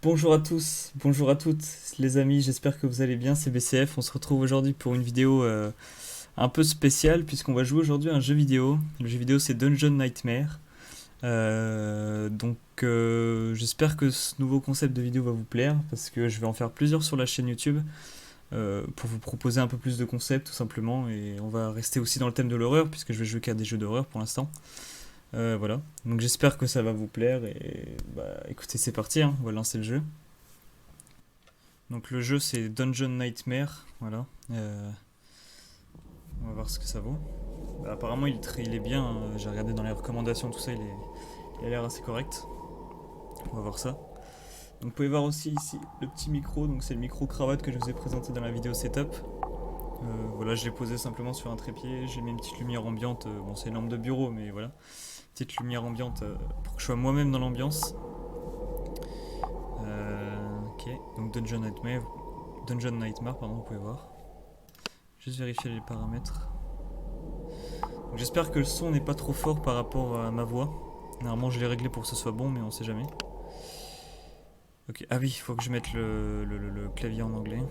Bonjour à tous, bonjour à toutes les amis, j'espère que vous allez bien, c'est BCF. On se retrouve aujourd'hui pour une vidéo un peu spéciale puisqu'on va jouer aujourd'hui à un jeu vidéo. Le jeu vidéo c'est Dungeon Nightmare. J'espère que ce nouveau concept de vidéo va vous plaire parce que je vais en faire plusieurs sur la chaîne YouTube pour vous proposer un peu plus de concepts tout simplement. Et on va rester aussi dans le thème de l'horreur puisque je vais jouer qu'à des jeux d'horreur pour l'instant. Voilà, donc j'espère que ça va vous plaire et bah écoutez c'est parti, hein. On va lancer le jeu. Donc le jeu c'est Dungeon Nightmare, voilà. On va voir ce que ça vaut. Bah, apparemment il est bien, hein. J'ai regardé dans les recommandations tout ça, il a l'air assez correct. On va voir ça. Donc vous pouvez voir aussi ici le petit micro, donc c'est le micro cravate que je vous ai présenté dans la vidéo setup. Voilà, je l'ai posé simplement sur un trépied, j'ai mis une petite lumière ambiante, bon c'est une lampe de bureau mais voilà. Petite lumière ambiante pour que je sois moi-même dans l'ambiance. Ok, donc Dungeon Nightmare, pardon, vous pouvez voir. Juste vérifier les paramètres. J'espère que le son n'est pas trop fort par rapport à ma voix. Normalement je l'ai réglé pour que ce soit bon mais on sait jamais. Ok, ah oui, il faut que je mette le clavier en anglais.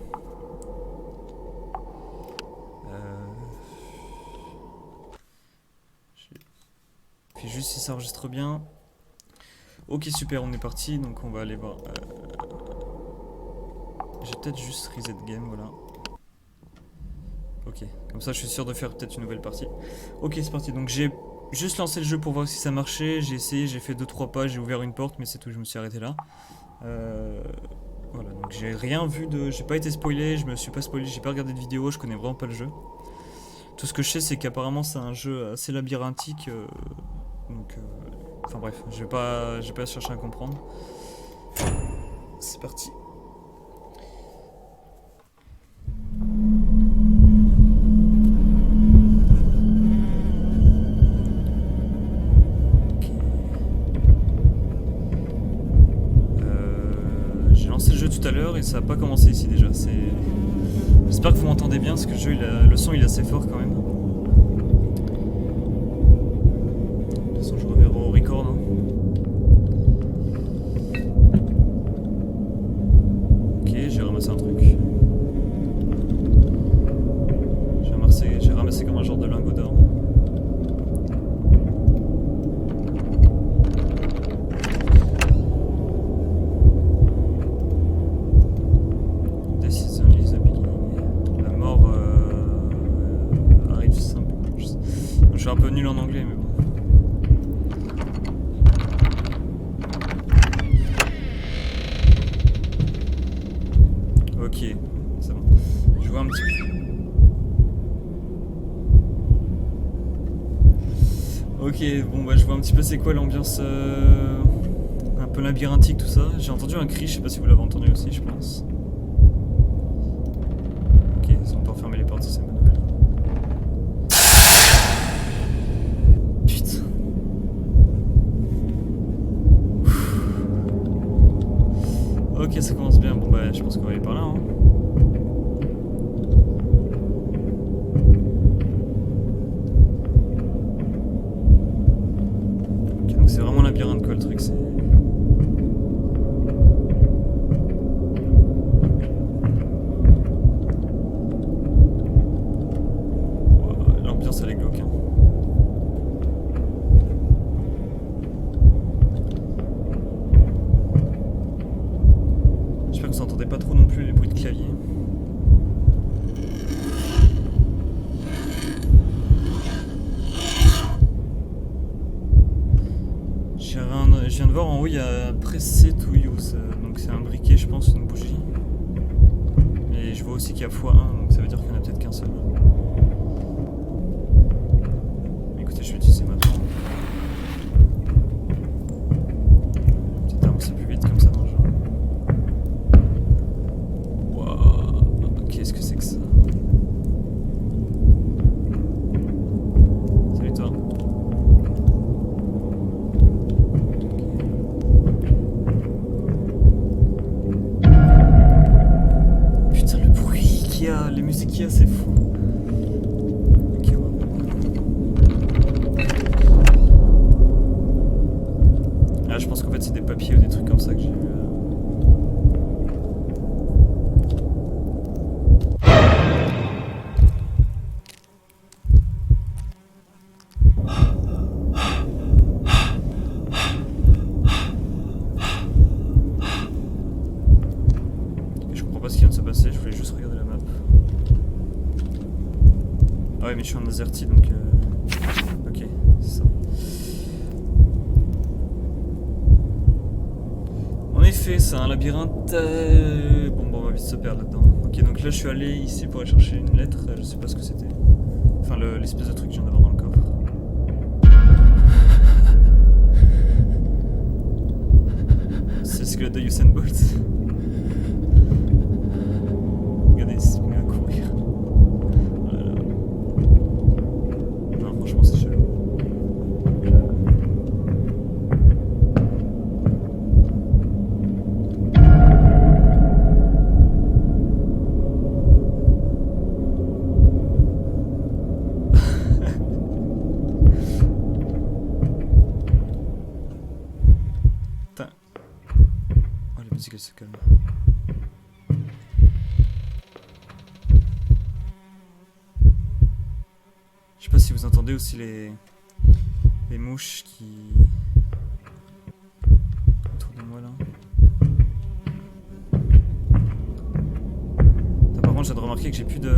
Puis juste si ça enregistre bien. Ok super, on est parti, donc on va aller voir. J'ai peut-être juste reset game, voilà. Ok, comme ça je suis sûr de faire peut-être une nouvelle partie. Ok c'est parti, donc j'ai juste lancé le jeu pour voir si ça marchait. J'ai essayé, j'ai fait 2-3 pas, j'ai ouvert une porte mais c'est tout, je me suis arrêté là. Voilà, donc j'ai rien vu de... J'ai pas été spoilé, je me suis pas spoilé, j'ai pas regardé de vidéo, je connais vraiment pas le jeu. Tout ce que je sais c'est qu'apparemment c'est un jeu assez labyrinthique. Enfin bref, je vais pas chercher à comprendre. C'est parti. J'ai lancé le jeu tout à l'heure et ça a pas commencé ici déjà. J'espère que vous m'entendez bien parce que le jeu, le son il est assez fort quand même. De toute façon je reverrai au record. Hein. Ok, j'ai ramassé un truc. J'ai ramassé comme un genre de lingot d'or. Je suis un peu nul en anglais mais bon. Ok, c'est bon. Je vois un petit peu. Ok, bon bah je vois un petit peu c'est quoi l'ambiance un peu labyrinthique tout ça. J'ai entendu un cri, je sais pas si vous l'avez entendu aussi je pense. Ok, ils ont pas fermé les portes, c'est une bonne nouvelle. Putain. Ok, ça commence bien, bon bah je pense qu'on va aller par là hein. Ok, donc c'est vraiment labyrinthe quoi le truc, c'est... L'ambiance elle est glauque hein. J'espère que vous entendez pas trop non plus les bruits de clavier. Je viens de voir en haut il y a Press to Use, donc c'est un briquet je pense, une bougie. Et je vois aussi qu'il y a x1, donc ça veut dire qu'il n'y en a peut-être qu'un seul. Écoutez, je vais utiliser maintenant. Peut-être avancer plus vite comme ça dans le jeu. Waouh, qu'est-ce que c'est que ça? Salut toi. Putain le bruit qu'il y a, les musiques qu'il y a c'est fou. Ok, ouais. Ah je pense qu'en fait c'est des papiers ou des trucs comme ça que j'ai vu. Ah ouais, mais je suis en AZERTY donc. Ok, c'est ça. En effet, c'est un labyrinthe. Bon, on va vite se perdre là-dedans. Ok, donc là je suis allé ici pour aller chercher une lettre. Je sais pas ce que c'était. Enfin, l'espèce de truc que je viens d'avoir dans le coffre. C'est le squelette de Usain Bolt. Regardez, c'est venu à courir. Oh là là. Non, franchement, c'est chelou. Putain. Oh, la musique elle se calme. Je sais pas si vous entendez aussi les mouches qui autour de moi là. Par contre, j'ai de remarquer que j'ai plus de.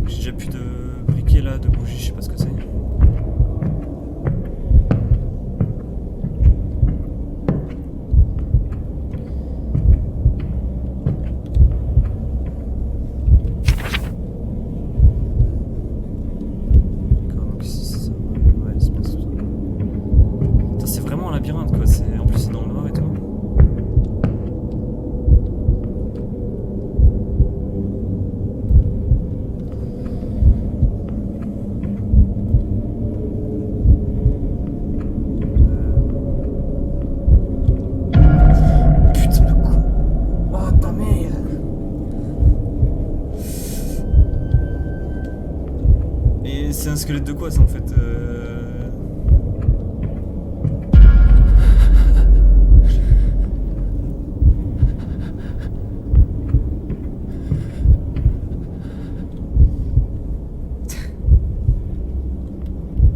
J'ai déjà plus de briquets là, de bougies, je sais pas ce que c'est. Quoi, en plus c'est dans le noir et tout. Putain de con. Oh ta mère. Et c'est un squelette de quoi ça en fait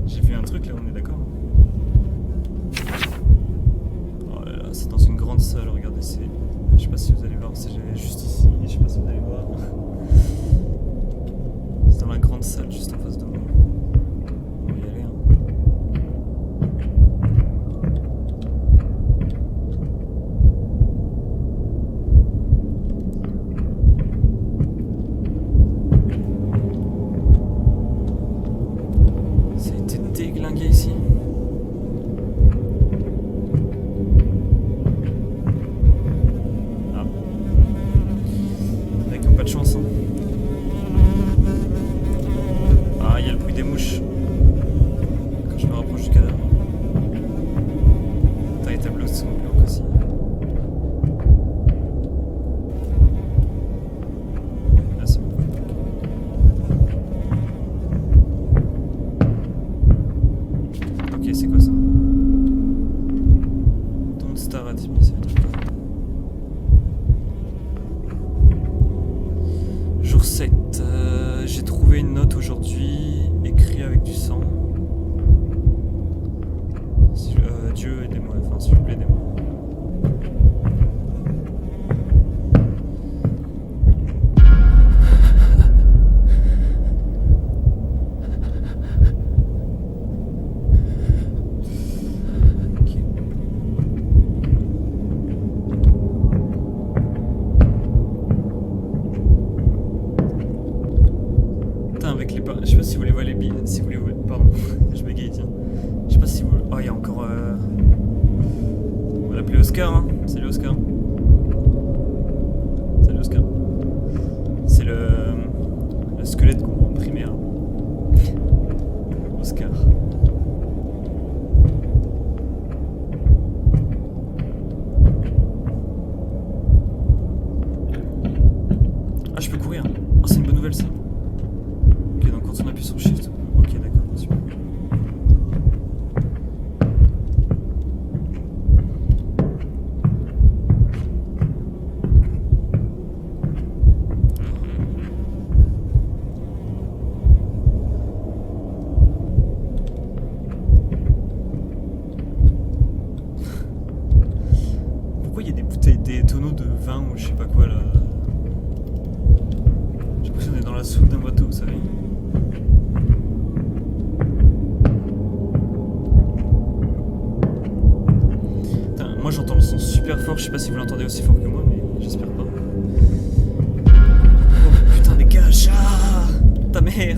J'ai vu un truc là, on est d'accord? Oh là là, c'est dans une grande salle, regardez, c'est. Je sais pas si vous allez voir, c'est juste ici, je sais pas si vous allez voir. C'est dans la grande salle juste en face de moi. On va y aller, hein. Ça a été déglingué ici. Ah. Avec pas de chance, hein. Ah, il y a le bruit des mouches. Quand je me rapproche du cadavre. Putain, les tableaux sont glauques aussi. Ah, c'est bon. Ok, c'est quoi ça? Don't star at me, ça veut dire quoi? Jour 7. J'ai trouvé une note aujourd'hui, écrit avec du sang. Dieu aidez-moi, enfin s'il vous plaît aidez-moi. Ok. Putain, avec les je sais pas si vous les voyez les billes. Si vous les voyez. Pardon, je bégaye, tiens. Je sais pas si vous. Oh, il y a encore. On va l'appeler Oscar, hein. Salut Oscar. Salut Oscar. C'est le squelette qu'on voit en primaire. Oscar. Ah, je peux courir. Oh, c'est une bonne nouvelle ça. Ok, donc quand on appuie sur Shift. Ok, d'accord, super. Pourquoi il y a des bouteilles, des tonneaux de vin ou je sais pas quoi là? J'ai l'impression d'être dans la soute d'un bateau, vous savez. Putain, moi j'entends le son super fort, je sais pas si vous l'entendez aussi fort que moi, mais j'espère pas. Oh putain, dégage! Ah, ta mère!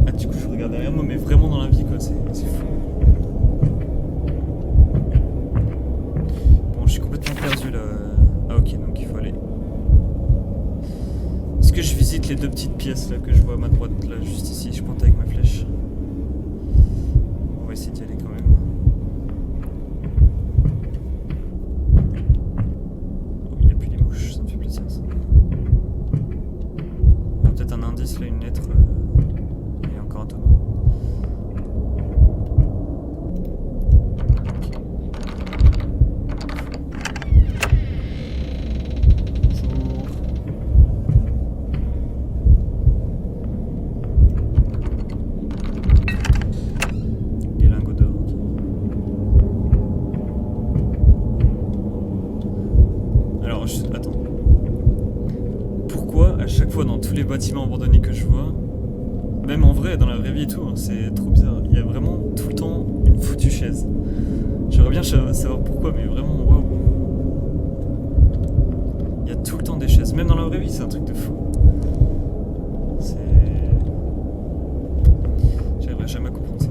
Ah, du coup, je regarde derrière moi, mais vraiment dans la vie, quoi, c'est fou. Bon, je suis complètement perdu là. Ah, ok, donc il faut aller. Est-ce que je visite les deux petites pièces là que je vois à ma droite, là, juste ici? Je pointe avec ma flèche. On va essayer d'y aller quand même. Oh, il n'y a plus les mouches, ça me fait plaisir ça. On a peut-être un indice là, une lettre. Et encore un tonneau. Attends. Pourquoi à chaque fois dans tous les bâtiments abandonnés que je vois, même en vrai, dans la vraie vie et tout, hein, c'est trop bizarre. Il y a vraiment tout le temps une foutue chaise. J'aimerais bien savoir pourquoi, mais vraiment, waouh. Il y a tout le temps des chaises. Même dans la vraie vie, c'est un truc de fou. C'est... J'arriverai jamais à comprendre ça.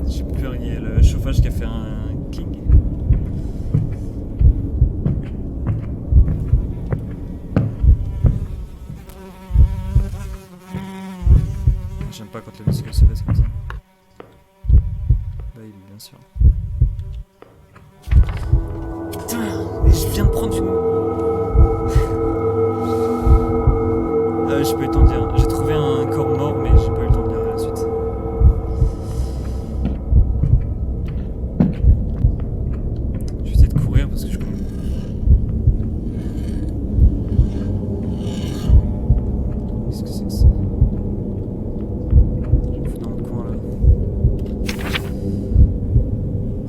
J'ai peur, il y a le chauffage qui a fait un king. J'aime pas quand la musique se baisse comme ça. Bah oui, bien sûr. Putain, mais je viens de prendre une... j'ai pas eu le temps de dire. J'ai trouvé un corps mort, mais j'ai pas eu le temps de dire la suite. Je vais essayer de courir parce que je cours. Qu'est-ce que c'est que ça? Je me fous dans le coin là.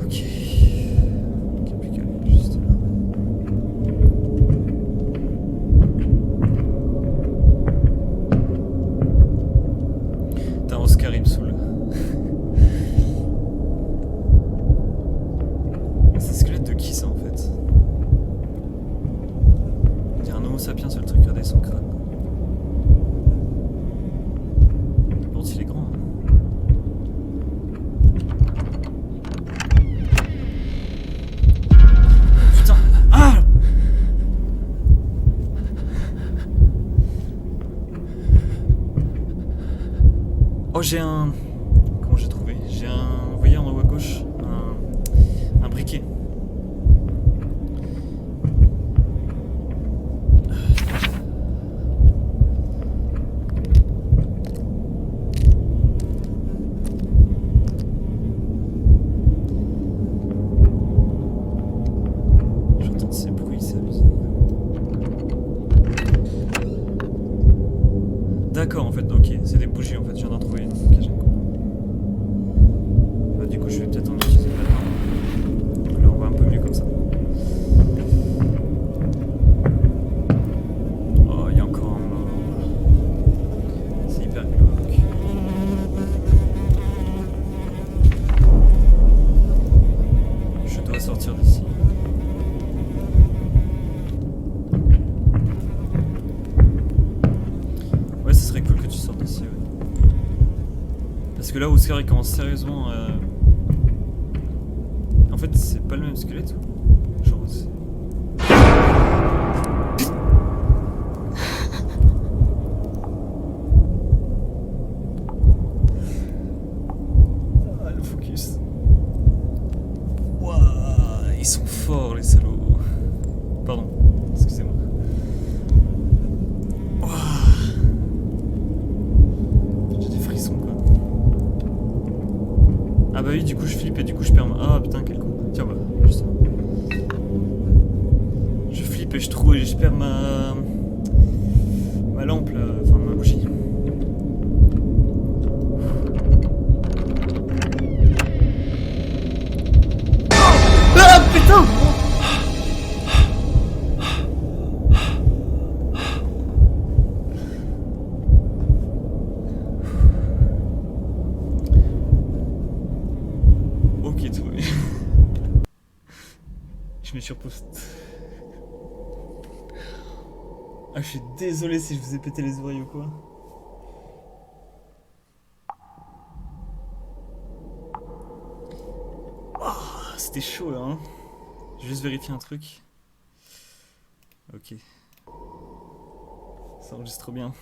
Ok. Ok, plus qu'à aller juste là. Putain, Oscar il me saoule. C'est squelette de qui ça en fait? Il y a un homo sapiens sur le truc, regardez son crâne. Bon, il est grand. Hein. Putain! Ah! Oh, j'ai un... Comment j'ai trouvé? J'ai un... Vous voyez en haut à gauche? Un briquet. J'entends ces bruits, c'est abusé. D'accord, en fait, ok, c'est des bougies en fait, je viens d'en trouver une. Ok, j'ai compris. Bah, du coup, je vais peut-être en utiliser maintenant. Là, on voit un peu mieux comme ça. Oh, il y a encore un mort. C'est hyper glauque. Je dois sortir d'ici. Ouais, ce serait cool que tu sortes d'ici, ouais. Parce que là, Oscar il commence sérieusement à... En fait, c'est pas le même squelette ou... Genre, c'est... Ah, le focus. Waouh, ils sont forts les salauds. Pardon, excusez-moi. J'ai des frissons quoi. Ah bah oui, du coup je flippe et du coup je perds ma... Ah putain, quel con. Tiens, bah, justement. Je flippe et je trouve et je perds ma lampe là, enfin ma bougie. Je mets sur pause. Ah, je suis désolé si je vous ai pété les oreilles ou quoi. Oh, c'était chaud là, hein. Je vais juste vérifier un truc. Ok. Ça enregistre bien.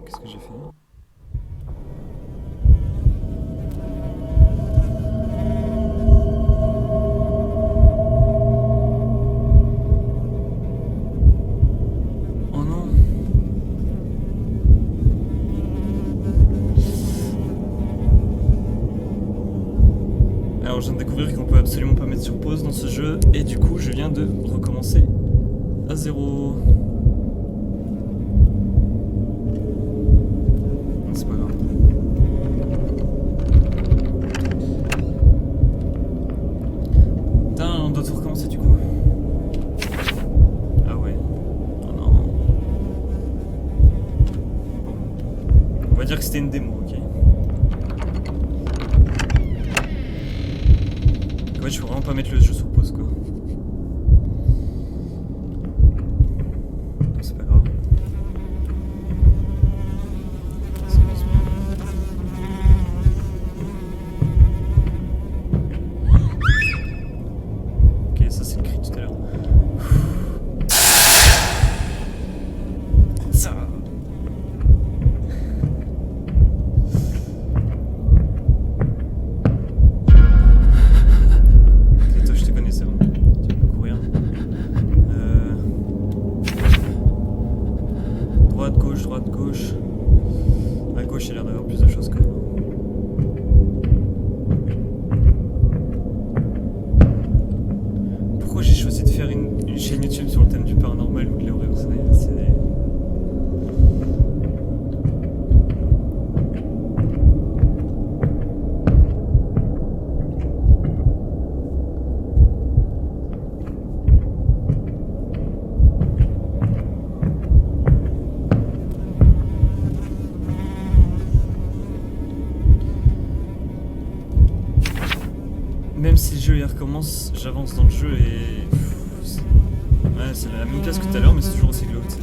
Qu'est-ce que j'ai fait ? Oh non. Alors je viens de découvrir qu'on peut absolument pas mettre sur pause dans ce jeu et du coup je viens de recommencer à 0. C'est pas grave. Putain, on doit tout recommencer du coup. Ah ouais. Oh non. Bon. On va dire que c'était une démo, ok. Ouais, je peux vraiment pas mettre le jeu sur pause quoi. C'est pas grave. Ça commence bien. Ok, ça c'est le cri tout à l'heure. Ça. Ok, toi je te connais, c'est bon. Tu peux courir. Droite, gauche. À gauche, il a l'air d'avoir plus de choses quand même. Pourquoi j'ai choisi de faire une chaîne YouTube sur le thème du paranormal ou de l'horreur ? C'est... Même si le jeu il recommence, j'avance dans le jeu et... Ouais, c'est la même classe que tout à l'heure, mais c'est toujours aussi glauque, tu sais.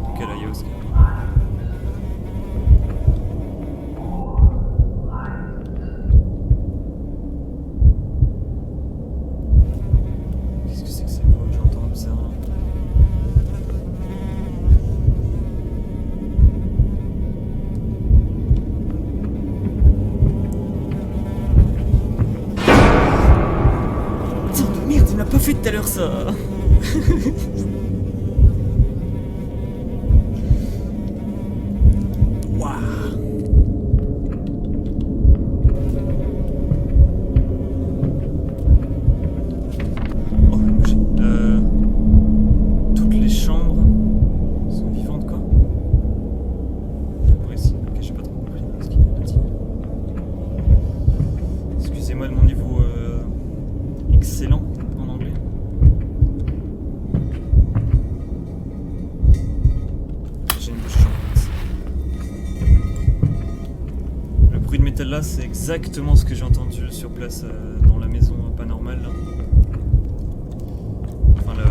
Ok, là, il y a aussi... Qu'est-ce que c'est que ces voix que j'entends bizarre là ? Merde, il m'a pas fait tout à l'heure ça. Waouh. Oh, toutes les chambres sont vivantes quoi. Par ici. Ok, j'ai pas trop compris ce qu'il y a là-dessus. Excusez-moi de mon niveau excellent en anglais. J'ai une bouche chante. Le bruit de métal là, c'est exactement ce que j'ai entendu sur place dans la maison pas normale là. Enfin le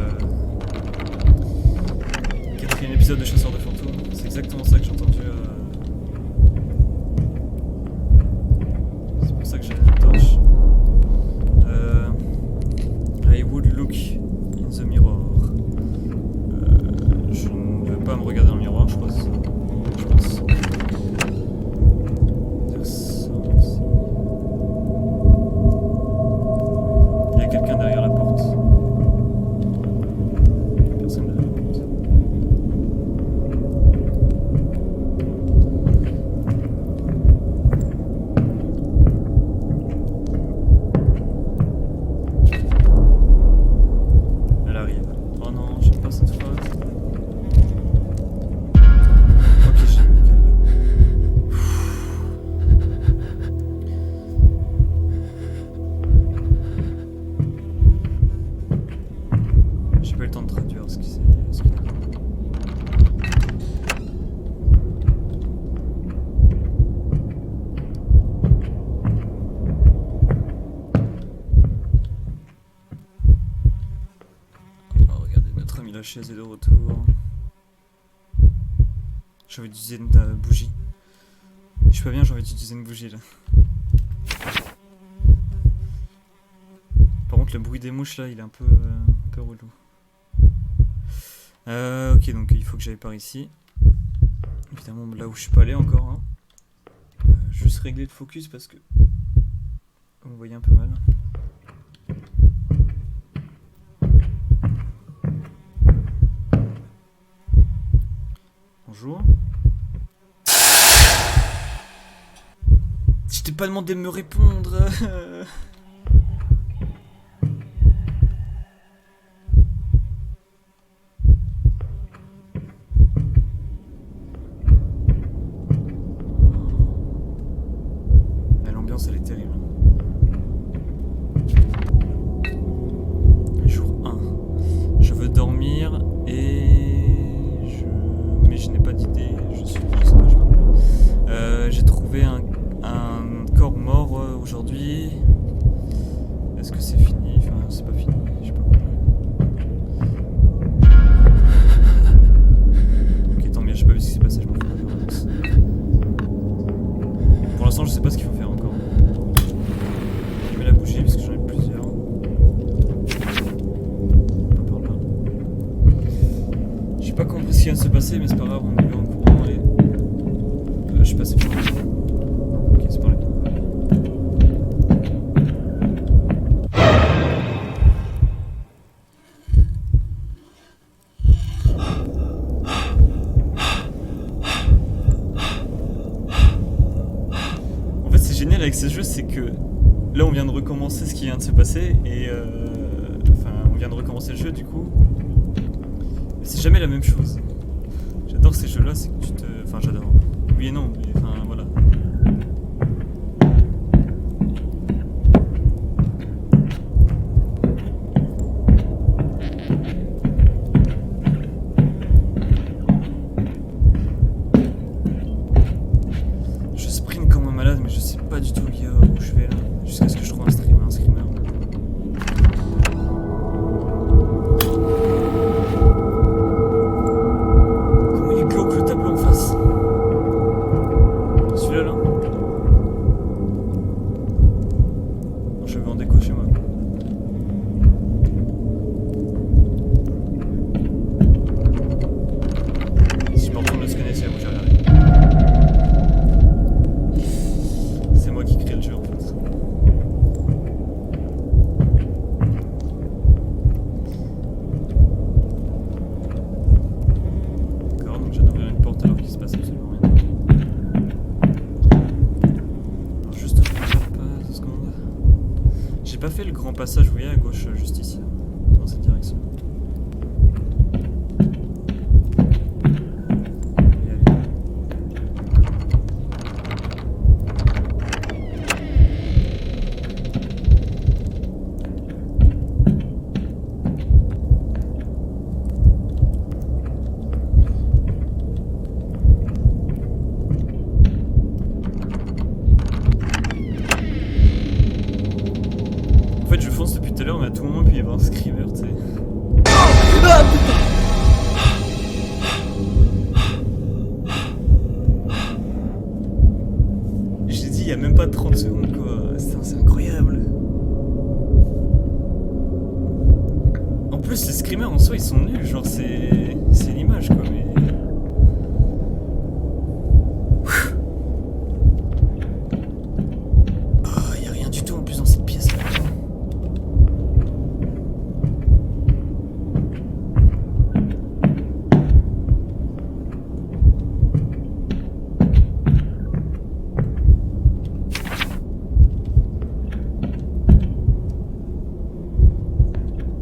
4e épisode de Chasseurs de fantômes, c'est exactement ça que j'ai entendu. C'est pour ça que j'ai la torche. I would look in the mirror. Je ne veux pas me regarder dans le miroir, je pense. Il y a quelqu'un derrière la porte. Personne derrière la porte. chaise est de retour. J'ai envie d'utiliser une bougie. Je suis pas bien, j'ai envie d'utiliser une bougie là. Par contre, le bruit des mouches là, il est un peu relou. Ok, donc il faut que j'aille par ici. Évidemment, là où je suis pas allé encore. Hein. Juste régler le focus parce que vous me voyez un peu mal. Bonjour. Je t'ai pas demandé de me répondre. L'ambiance elle est terrible. Jour 1. Je veux dormir mais je n'ai pas d'idée. Je sais pas, je m'appelle. J'ai trouvé un corps mort aujourd'hui. Est-ce que c'est fini? Enfin, c'est pas fini, je sais pas. Ok, tant mieux, je sais pas vu ce qui s'est passé, je m'en fous. Pour l'instant, je sais pas ce qu'il faut faire encore. Je mets la bougie parce que j'en ai plusieurs. Pas par là. J'ai pas compris ce qui vient de se passer, mais c'est pas grave, on est en courant et. Je suis passé par là. Ok, c'est par là. En fait, c'est génial avec ces jeux, c'est que là, on vient de recommencer ce qui vient de se passer et enfin, on vient de recommencer le jeu du coup. Mais c'est jamais la même chose. J'adore ces jeux-là, c'est que tu te, enfin, j'adore. Oui et non, mais enfin, voilà. Je sprint comme un malade, mais je sais pas du tout où je vais là. Jusqu'à ce que je trouve un screamer. Comment il est glauque le tableau en face? Celui-là là? Non, je vais en déco chez moi. Si je me retourne le scanner, c'est là où j'ai regardé. C'est moi qui crée le jeu en fait. D'accord, donc je viens d'ouvrir une porte alors qu'il se passe absolument rien. Alors juste pas 2 secondes. J'ai pas fait le grand passage, vous voyez à gauche, juste ici, dans cette direction. Et allez. En fait, je fonce depuis tout à l'heure, mais à tout moment, il peut y avoir un screamer, tu sais. Je l'ai dit il y a même pas 30 secondes, quoi. C'est incroyable. En plus, les screamers en soi, ils sont nuls. Genre, c'est l'image, quoi. Mais. Oh, y a rien du tout en plus dans cette pièce là.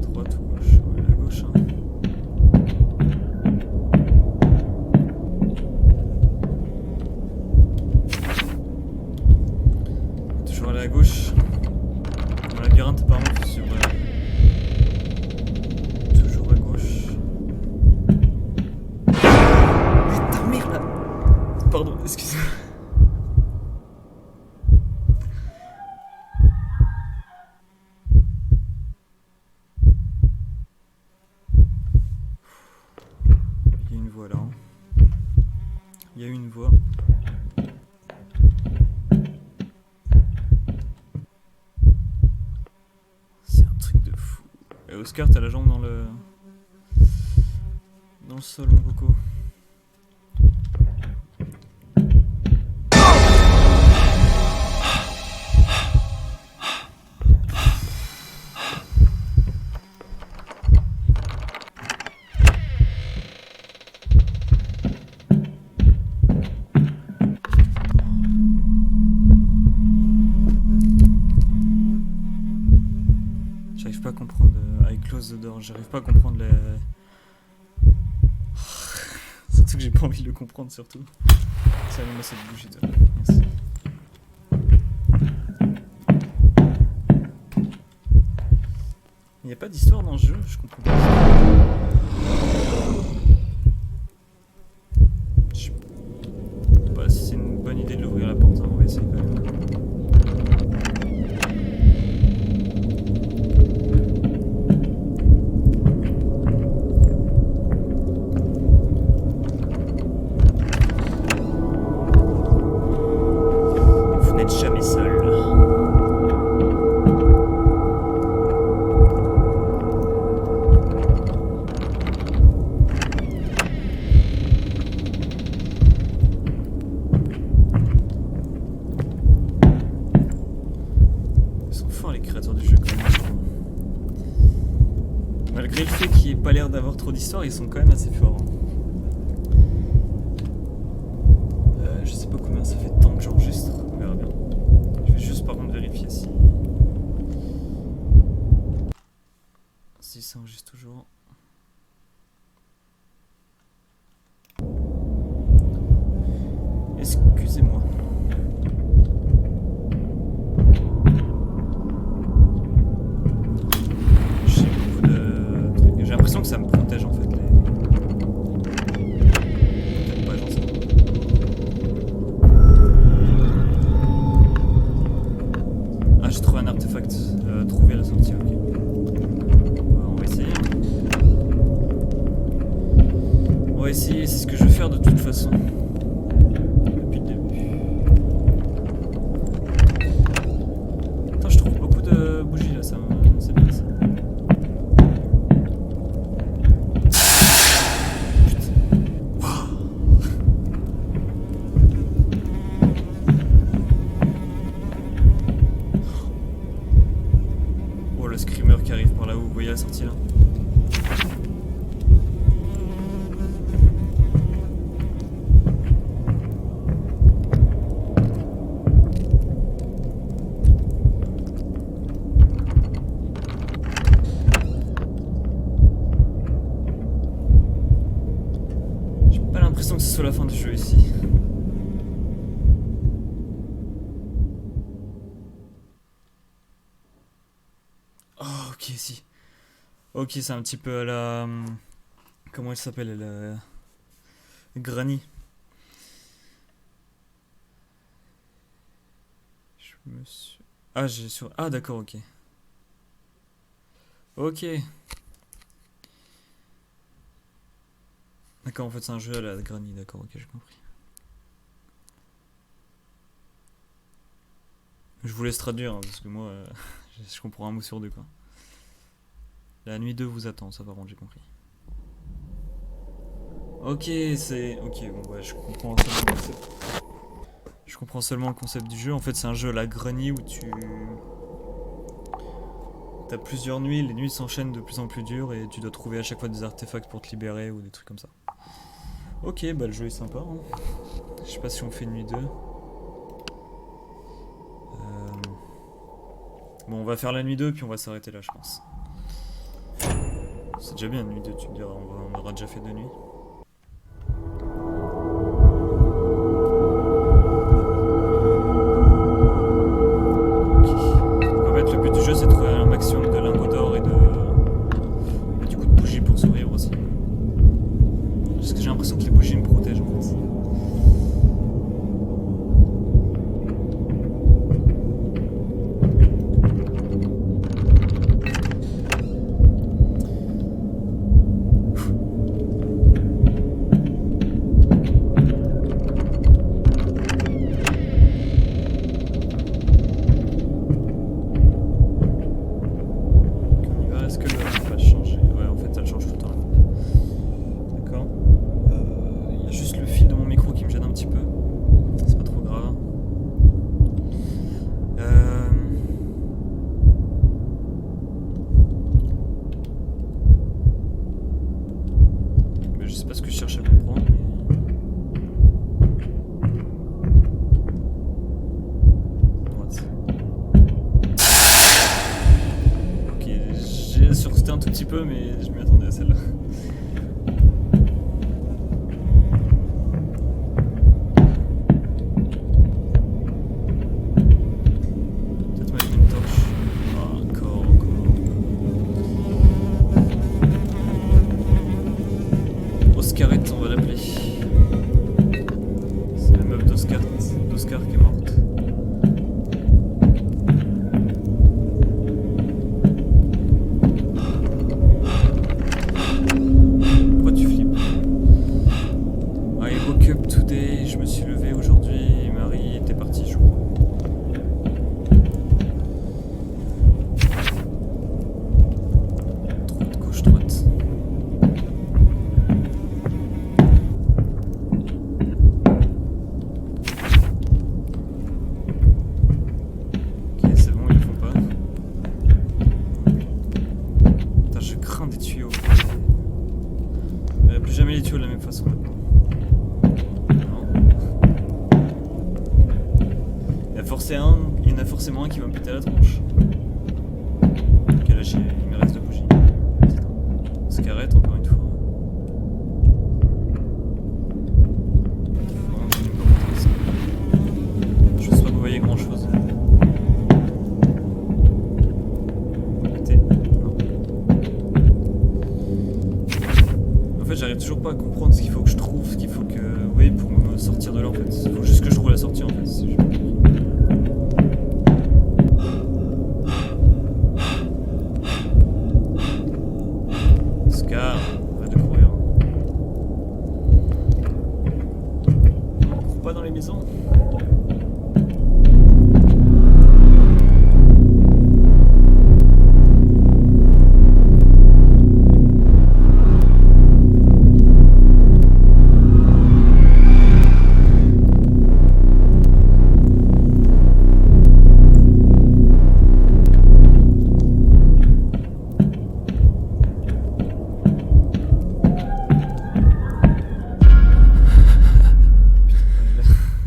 Droite ou gauche? Ouais, la gauche, hein. Toujours aller à gauche. Mon labyrinthe apparemment sur. Toujours à gauche. Putain, merde là. Pardon, excusez-moi. y a eu une voix. C'est un truc de fou. Et Oscar, t'as la jambe dans le sol, mon coco. J'arrive pas à comprendre I close the door, j'arrive pas à comprendre les... Surtout que j'ai pas envie de le comprendre surtout. Ça allume cette bougie toi. Merci. Il n'y a pas d'histoire dans ce jeu, je comprends pas. Je sais pas si c'est une bonne idée de l'ouvrir la porte, hein, on va essayer quand même. Jamais seul. Ils sont forts les créateurs du jeu quand même. Malgré le fait qu'il n'y ait pas l'air d'avoir trop d'histoire, ils sont quand même assez forts. Je sais pas combien ça fait de temps que j'enregistre, on verra bien. Je vais juste par contre vérifier si ça enregistre toujours. Excusez-moi. J'ai beaucoup de trucs. J'ai l'impression que ça me protège en fait. Peut-être pas, j'en sais pas. Ah, j'ai trouvé un artefact. Trouver la sortie, ok. On va essayer. On va essayer, c'est ce que je vais faire de toute façon. Depuis le début. Attends, je trouve beaucoup de bougies là, ça c'est bien ça. Putain. Oh, le screamer qui arrive par là-haut, vous voyez la sortie là? J'ai pas l'impression que ce soit la fin du jeu ici. Oh, ok, si. Ok, c'est un petit peu à la... Comment elle s'appelle, la... Granny. Je me suis... Ah, j'ai sur... Ah, d'accord, ok. Ok. D'accord, en fait, c'est un jeu à la Granny, d'accord, ok, j'ai compris. Je vous laisse traduire, hein, parce que moi, je comprends un mot sur deux, quoi. La nuit 2 vous attend, ça par contre, j'ai compris. Ok, c'est... Ok, bon, ouais, je comprends seulement le concept. Je comprends seulement le concept du jeu. En fait, c'est un jeu à la Granny où tu... T'as plusieurs nuits, les nuits s'enchaînent de plus en plus dures et tu dois trouver à chaque fois des artefacts pour te libérer ou des trucs comme ça. Ok, bah le jeu est sympa. Hein. Je sais pas si on fait une nuit 2. Bon, on va faire la nuit 2 puis on va s'arrêter là, je pense. C'est déjà bien une nuit 2, tu me diras, on aura déjà fait 2 nuits. Ok. En fait, le but du jeu c'est de trouver un maximum de lingots d'or et du coup de bougies pour survivre aussi. Parce que j'ai l'impression que les bougies me protègent en fait. peu, mais je m'y attendais à celle-là. Peut-être mettre une torche. Ah, encore. Oscarette, on va l'appeler. C'est la meuf d'Oscar qui est morte. Pourquoi tu flippes? I woke up today, je me suis levé aujourd'hui, Marie était partie, je crois. Droite, gauche, droite. Ok, c'est bon, ils le font pas. Putain, je crains des tuyaux. Je verrai plus jamais les tuyaux de la même façon maintenant. Il y en a forcément un qui va me péter la tronche. Ok, là il me reste 2 bougies. Scarrette encore une fois. Je pense pas que vous voyez grand chose. Écoutez, non. En fait, j'arrive toujours pas à comprendre ce qu'il faut que je trouve, ce qu'il faut que. Oui, pour me sortir de là en fait. Il faut juste que je trouve la sortie en fait. Scar, arrête de courir. On court pas dans les maisons.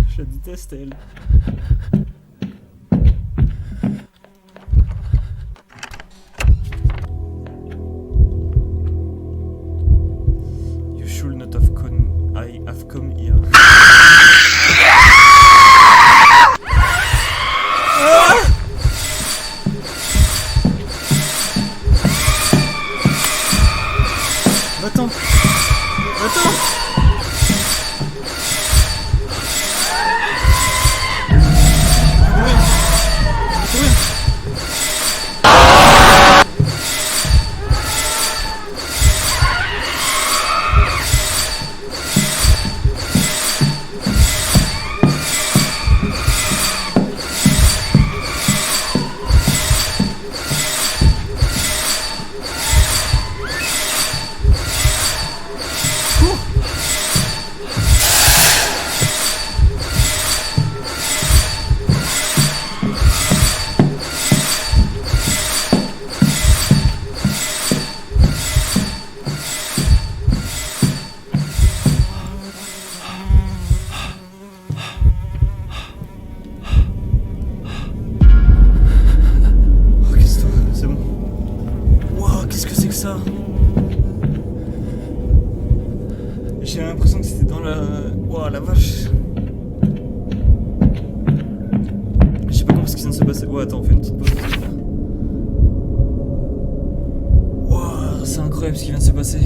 Je la déteste elle. You should not have come. I have come here. Attends. Ça. J'ai l'impression que c'était dans la... Ouah, la vache. Je sais pas comment ce qui vient de se passer. Ouais, attends, on fait une petite pause. Ouah, c'est incroyable ce qui vient de se passer.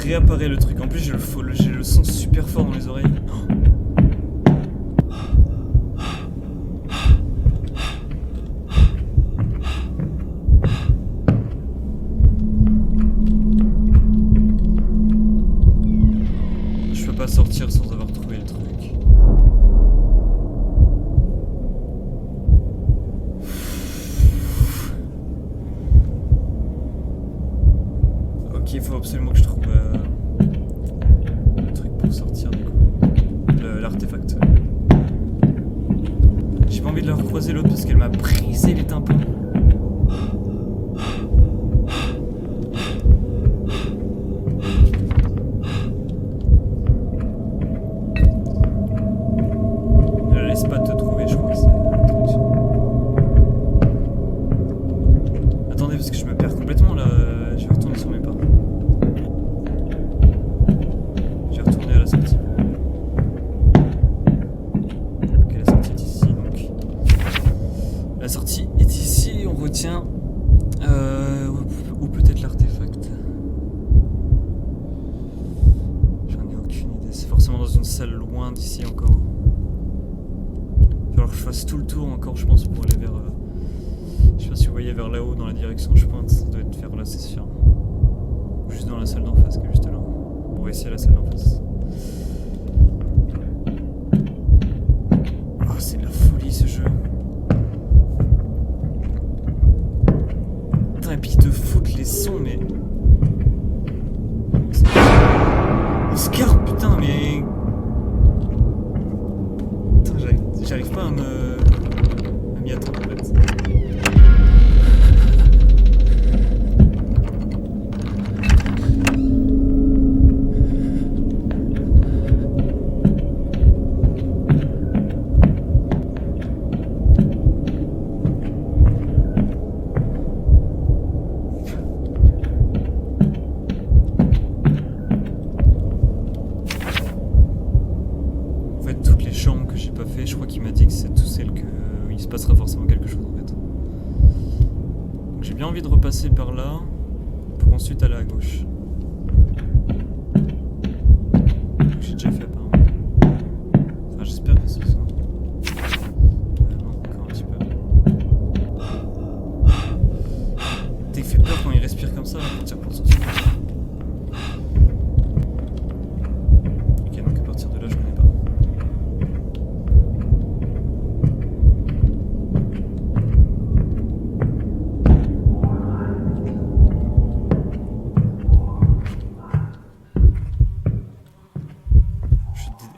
Réapparaît le truc. En plus, j'ai le son super fort dans les oreilles. Je peux pas sortir sans avoir trouvé le truc. Ok, il faut absolument que je trouve le truc pour sortir du coup. L'artefact. J'ai pas envie de la recroiser l'autre parce qu'elle m'a brisé les tympans. La sortie est ici, on retient. Ou peut-être l'artefact. J'en ai aucune idée. C'est forcément dans une salle loin d'ici encore. Il va falloir que je fasse tout le tour encore, je pense, pour aller vers. Je sais pas si vous voyez vers là-haut, dans la direction où je pointe. Ça doit être vers là, c'est sûr. Juste dans la salle d'en face, qui est juste là. On va essayer la salle d'en face. Oh, c'est de la folie ce jeu. Putain, et puis ils te foutent les sons, mais. Oscar, putain, mais. Putain, j'arrive pas à m'y attendre en fait. Je crois qu'il m'a dit que c'est tout celle où il se passera forcément quelque chose en fait. Donc j'ai bien envie de repasser par là pour ensuite aller à gauche. J'ai déjà fait apparemment. Enfin j'espère que c'est ça. Non, encore un petit peu. T'es fait peur quand il respire comme ça, là, pour tirer pour sortir. Ok, donc à partir de là je connais pas.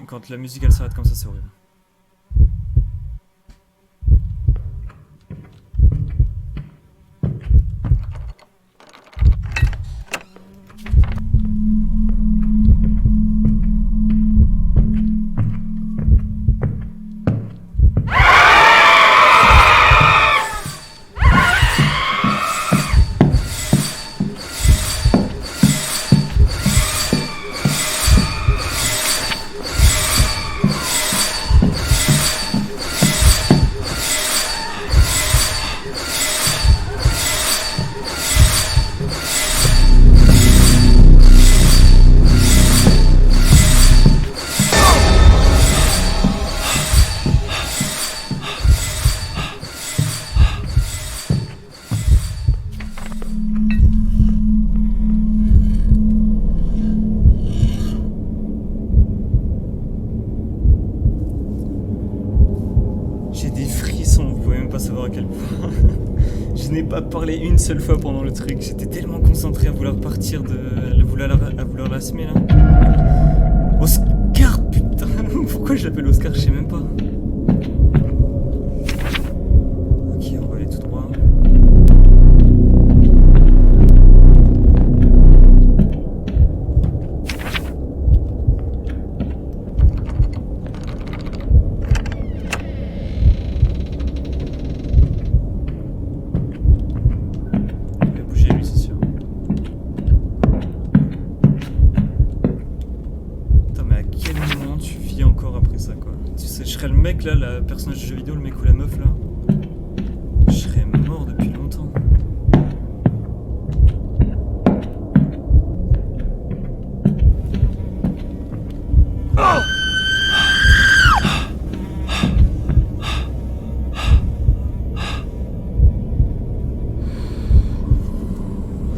Quand la musique elle s'arrête comme ça, c'est horrible. Savoir à quel point je n'ai pas parlé une seule fois pendant le truc. J'étais tellement concentré à vouloir partir à vouloir la semer là. Oscar, putain. Pourquoi je l'appelle Oscar, je sais même pas. Ok, on va aller tout droit. Le mec là, le personnage de jeu vidéo, le mec ou la meuf là, je serais mort depuis longtemps. Oh!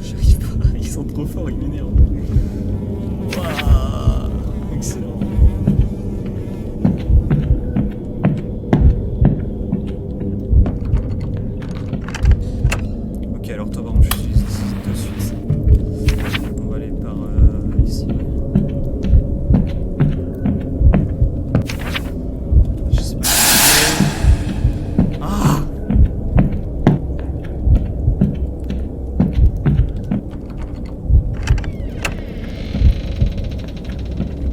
J'arrive pas, ils sont trop forts, ils m'énervent. Waouh! Excellent. Alors toi par contre j'utilise de suite. On va aller par ici. Je sais pas. Ah!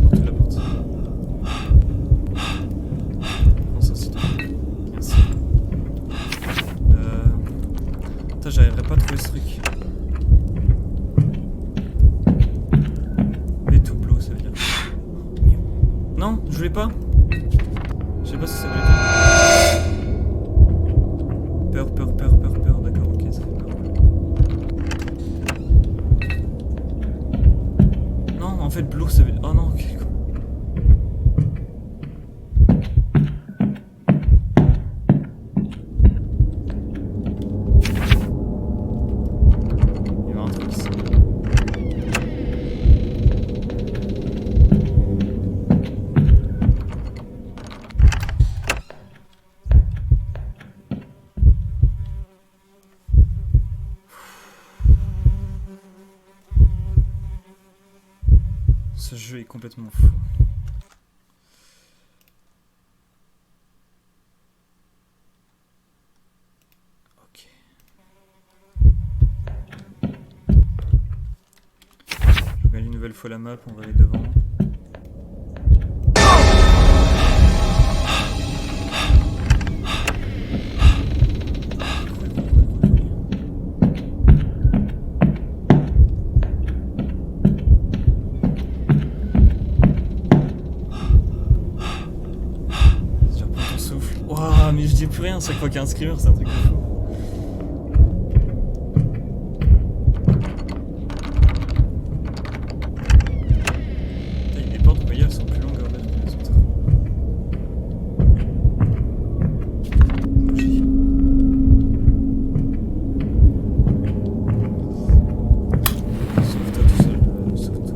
Porte la porte. Prends ça s'il te plaît. Merci. J'arriverai pas à trouver ce truc. Les tout blows, ça veut dire. Non, je voulais pas. Je sais pas si ça veut dire. jeu est complètement fou. Ok. Je regarde une nouvelle fois la map, on va aller devant. Mais je dis plus rien chaque fois qu'il y a un screamer, c'est un truc de fou. Putain, les portes, vous voyez, elles sont plus longues que les autres. Bougie. Sauve-toi tout seul, sauve-toi.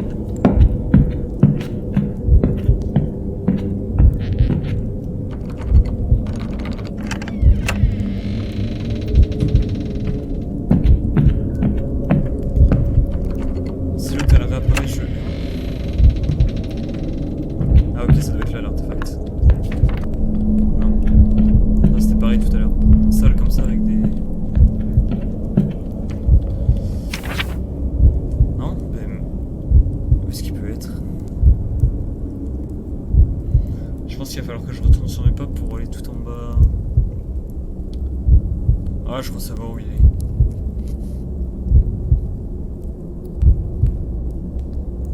Je pense qu'il va falloir que je retourne sur mes pas pour aller tout en bas. Ah, je crois savoir où il est.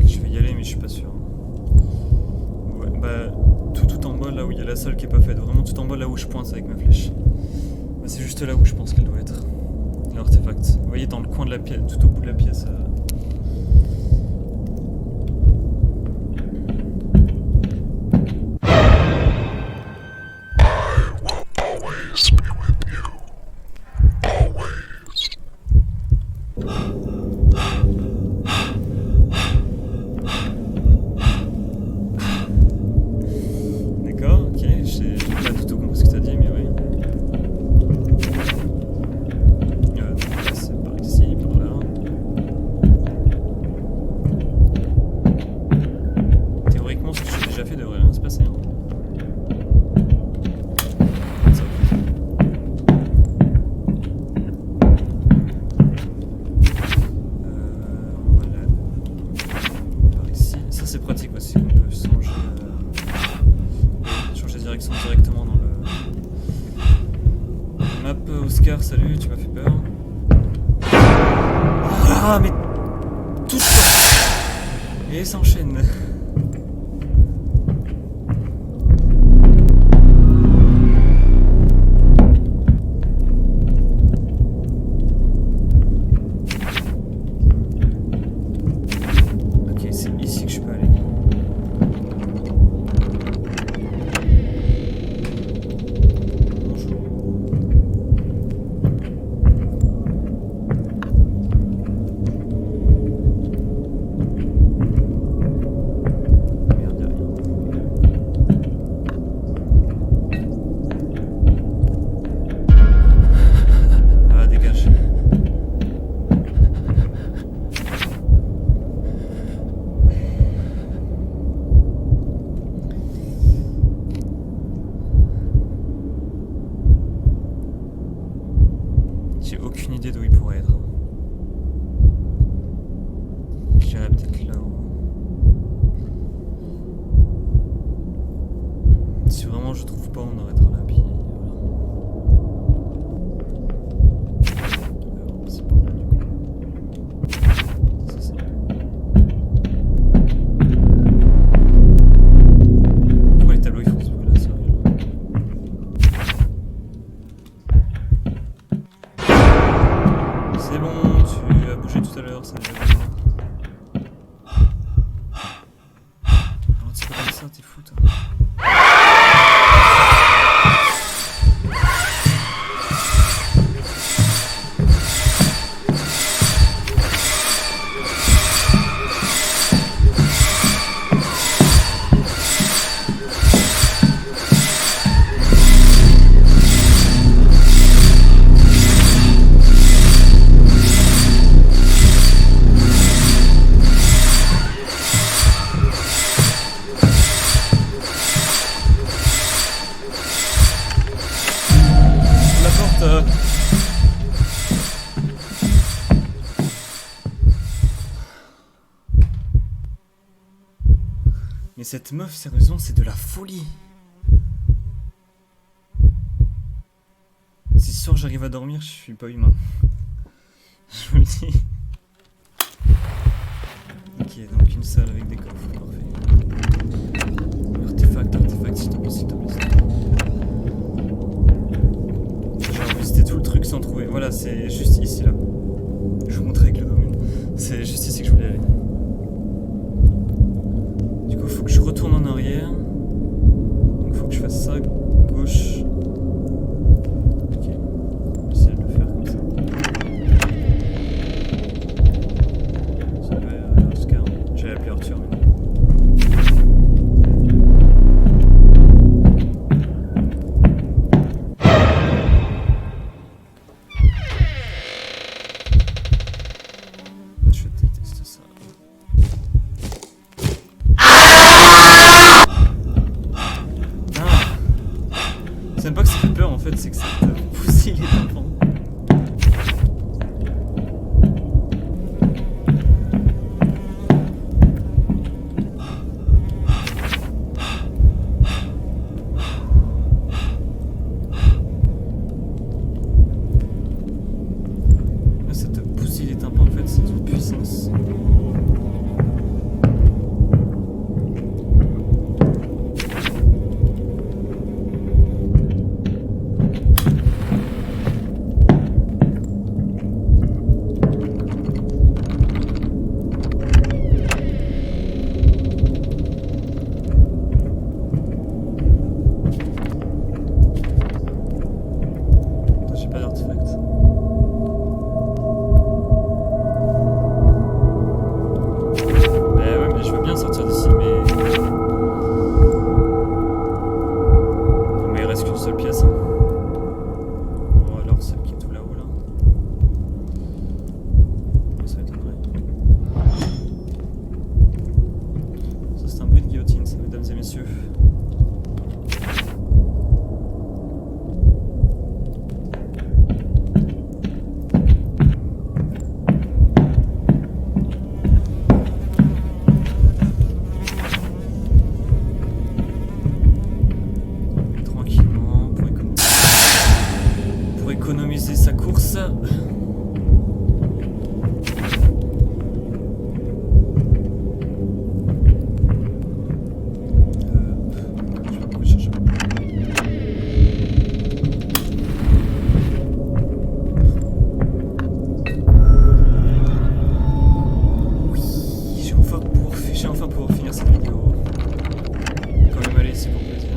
Je vais y aller, mais je suis pas sûr. Ouais, bah, tout en bas, là où il y a la salle qui est pas faite. Vraiment tout en bas, là où je pointe avec ma flèche. Bah, c'est juste là où je pense qu'elle doit être. L'artefact. Vous voyez, dans le coin de la pièce, tout au bout de la pièce. Directement dans le map. Oscar, salut, tu m'as fait peur. Ah, mais tout et s'enchaîne. Ok, c'est ici que je peux aller. J'ai aucune idée d'où il pourrait être. Je dirais peut-être là-haut. Si vraiment je trouve pas, on arrêtera là, puis voilà. C'est pas là du coup. Ça, c'est... Pourquoi les tableaux ils font ce bruit là, sérieux? C'est bon, tu as bougé tout à l'heure, ça déjà bien. Non, c'est pas comme ça, t'es fou toi. stop. Mais cette meuf, sérieusement, c'est de la folie. Si ce soir j'arrive à dormir, je suis pas humain. Je vous le dis. Ok, donc une salle avec des coffres, parfait. Artefact, s'il te plaît, s'il te plaît. J'ai revisité tout le truc sans trouver. Voilà, c'est juste ici, là. Je vous montre avec le domaine. C'est juste ici que je voulais aller. Du coup, faut que je retourne en arrière. Donc faut que je fasse ça, gauche. Ok. On va essayer de le faire comme ça. Salut Oscar. J'allais appeler Arthur mais non. Je déteste ça. C'est même pas que ça fait peur en fait, c'est que ça te bousille les tympans. Ça te bousille les tympans en fait, c'est une puissance. J'ai pas d'artefact. Mais ouais, mais je veux bien sortir d'ici, mais... Non, mais il reste qu'une seule pièce. Hein. Bon, alors celle qui est tout là-haut, là. Ça m'étonnerait. Ça, c'est un bruit de guillotine, ça, mesdames et messieurs. Tranquillement, pour économiser sa course. Je vais pas chercher. Oui, j'ai enfin pouvoir finir cette vidéo. Quand même aller ici pour plaisir.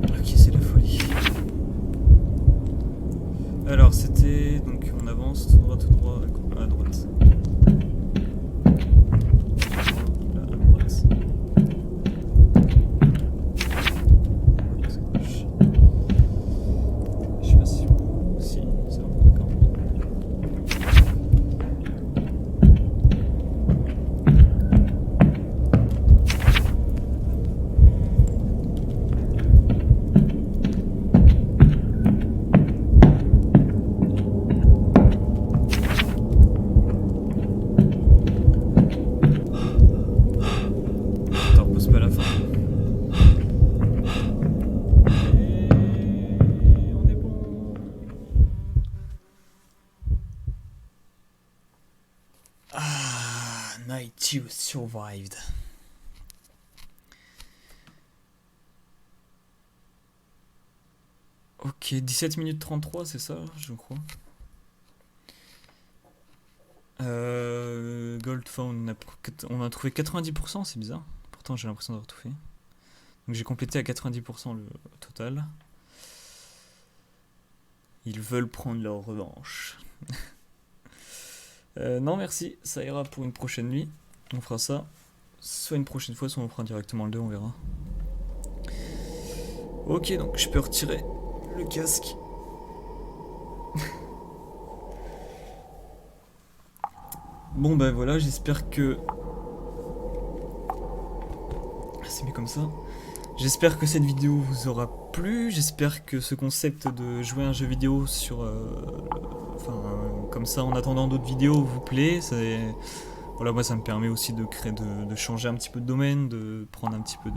Ok, c'est la folie. Alors, c'était... Donc, on avance tout droit, à droite. Là, à droite. C'est gauche. Je sais pas si... Si, c'est bon, d'accord. Attends, repose pas à la fin. Et on est bon. Ah, night you survived. Ok, 17 minutes 33, c'est ça, je crois. Goldphone, on a trouvé 90%, c'est bizarre. Pourtant, j'ai l'impression d'avoir tout fait. Donc j'ai complété à 90% le total. Ils veulent prendre leur revanche. Non, merci, ça ira pour une prochaine nuit. On fera ça. Soit une prochaine fois, soit on fera directement le 2, on verra. Ok, donc je peux retirer le casque. Bon ben voilà, j'espère que C'est mieux comme ça. J'espère que cette vidéo vous aura plu, j'espère que ce concept de jouer à un jeu vidéo sur... comme ça en attendant d'autres vidéos vous plaît. Voilà, moi ça me permet aussi de créer, de changer un petit peu de domaine, de prendre un petit peu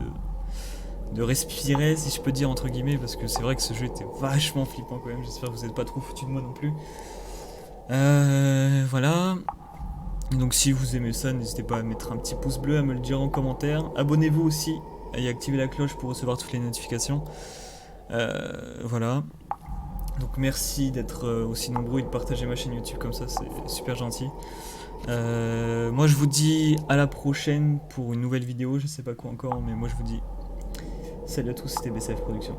de respirer, si je peux dire entre guillemets, parce que c'est vrai que ce jeu était vachement flippant quand même, j'espère que vous n'êtes pas trop foutu de moi non plus. Voilà. Donc si vous aimez ça, n'hésitez pas à mettre un petit pouce bleu, à me le dire en commentaire. Abonnez-vous aussi et activez la cloche pour recevoir toutes les notifications. Voilà. Donc merci d'être aussi nombreux et de partager ma chaîne YouTube comme ça, c'est super gentil. Moi je vous dis à la prochaine pour une nouvelle vidéo, je sais pas quoi encore, mais moi je vous dis salut à tous, c'était BCF Productions.